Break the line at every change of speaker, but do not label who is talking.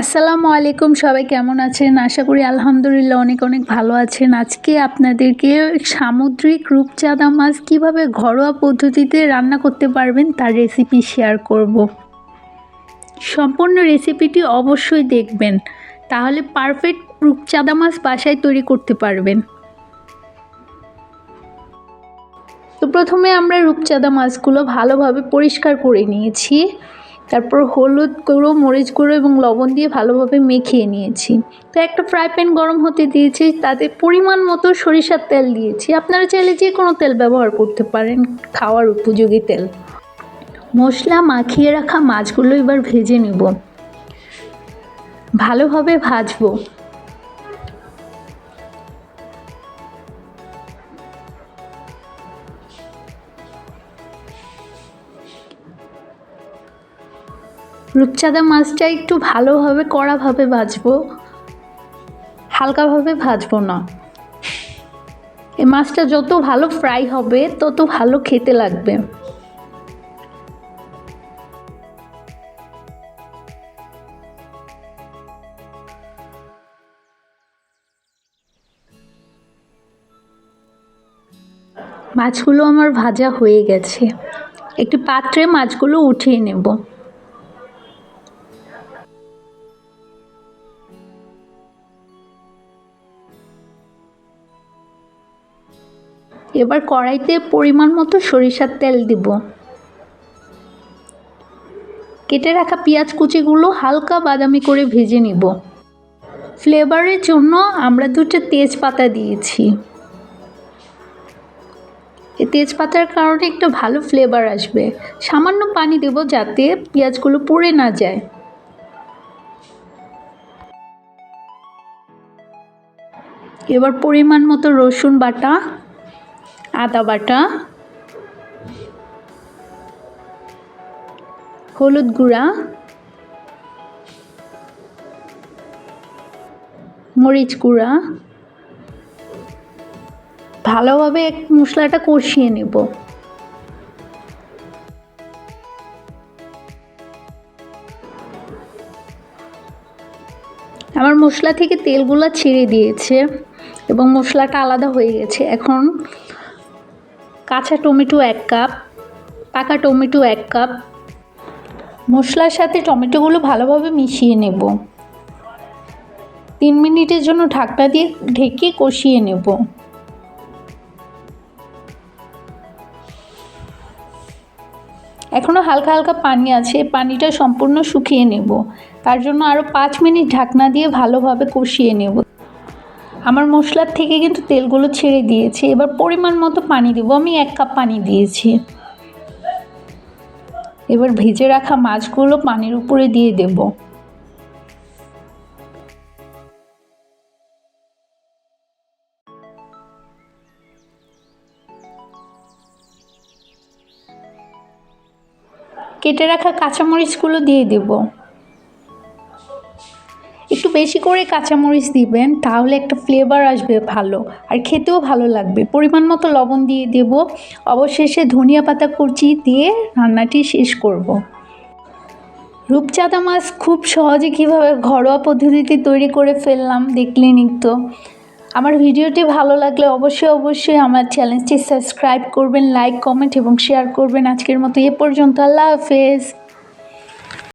আসসালামু আলাইকুম, সবাই কেমন আছেন? আশা করি আলহামদুলিল্লাহ অনেক অনেক ভালো আছেন। আজকে আপনাদেরকে সামুদ্রিক রূপচাঁদা মাছ কিভাবে ঘরোয়া পদ্ধতিতে রান্না করতে পারবেন তার রেসিপি শেয়ার করব। সম্পূর্ণ রেসিপিটি অবশ্যই দেখবেন, তাহলে পারফেক্ট রূপচাঁদা মাছ বাসায় তৈরি করতে পারবেন। তো প্রথমে আমরা রূপচাঁদা মাছগুলো ভালোভাবে পরিষ্কার করে নিয়েছি। তারপর হলুদ গুঁড়ো, মরিচ গুঁড়ো এবং লবণ দিয়ে ভালোভাবে মেখিয়ে নিয়েছি। তো একটা ফ্রাই প্যান গরম হতে দিয়েছি, তাতে পরিমাণ মতো সরিষার তেল দিয়েছি। আপনারা চাইলে যে কোনো তেল ব্যবহার করতে পারেন, খাওয়ার উপযোগী তেল। মশলা মাখিয়ে রাখা মাছগুলো এবার ভেজে নেব, ভালোভাবে ভাজবো। রূপচাঁদা মাছটা একটু ভালোভাবে কড়াভাবে ভাজবো, হালকাভাবে ভাজবো না। এই মাছটা যত ভালো ফ্রাই হবে তত ভালো খেতে লাগবে। মাছগুলো আমার ভাজা হয়ে গেছে। একটি পাত্রে মাছগুলো উঠিয়ে নেব। এবার কড়াইতে পরিমাণ মতো সরিষার তেল দিব। কেটে রাখা পেঁয়াজ কুচিগুলো হালকা বাদামি করে ভেজে নিব। ফ্লেভারের জন্য আমরা 2টা তেজপাতা দিয়েছি। এই তেজপাতার কারণে একটা ভালো ফ্লেভার আসবে। সামান্য পানি দেব যাতে পেঁয়াজগুলো পুড়ে না যায়। এবার পরিমাণ মতো রসুন বাটা, আদা বাটা, হলুদ গুঁড়া, মরিচ গুঁড়া, ভালোভাবে মশলাটা কষিয়ে নেব। আমার মশলা থেকে তেলগুলো ছেড়ে দিয়েছে এবং মশলাটা আলাদা হয়ে গেছে। এখন কাঁচা টমেটো 1 কাপ, পাকা টমেটো 1 কাপ, মশলার সাথে টমেটোগুলো ভালোভাবে মিশিয়ে নেব। 3 মিনিটের জন্য ঢাকনা দিয়ে ঢেকে কষিয়ে নেব। এখনও হালকা হালকা পানি আছে, পানিটা সম্পূর্ণ শুকিয়ে নেব। তার জন্য আরও 5 মিনিট ঢাকনা দিয়ে ভালোভাবে কষিয়ে নেব। আমার মশলার থেকে কিন্তু তেলগুলো ছেড়ে দিয়েছে। এবার পরিমাণ মতো পানি দেব। আমি 1 কাপ পানি দিয়েছি। এবার ভেজে রাখা মাছগুলো পানির উপরে দিয়ে দেব। কেটে রাখা কাঁচামরিচগুলো দিয়ে দেব। একটু বেশি করে কাঁচামরিচ দিবেন, তাহলে একটা ফ্লেভার আসবে ভালো, আর খেতেও ভালো লাগবে। পরিমাণ মতো লবণ দিয়ে দেব। অবশেষে ধনিয়া পাতা কুচি দিয়ে রান্নাটি শেষ করব। রূপচাঁদা মাছ খুব সহজে কিভাবে ঘরোয়া পদ্ধতিতে তৈরি করে ফেললাম দেখলেনই তো। আমার ভিডিওটি ভালো লাগলে অবশ্যই আমার চ্যানেলটি সাবস্ক্রাইব করবেন, লাইক, কমেন্ট এবং শেয়ার করবেন। আজকের মতো এ পর্যন্ত। আল্লাহ হাফেজ।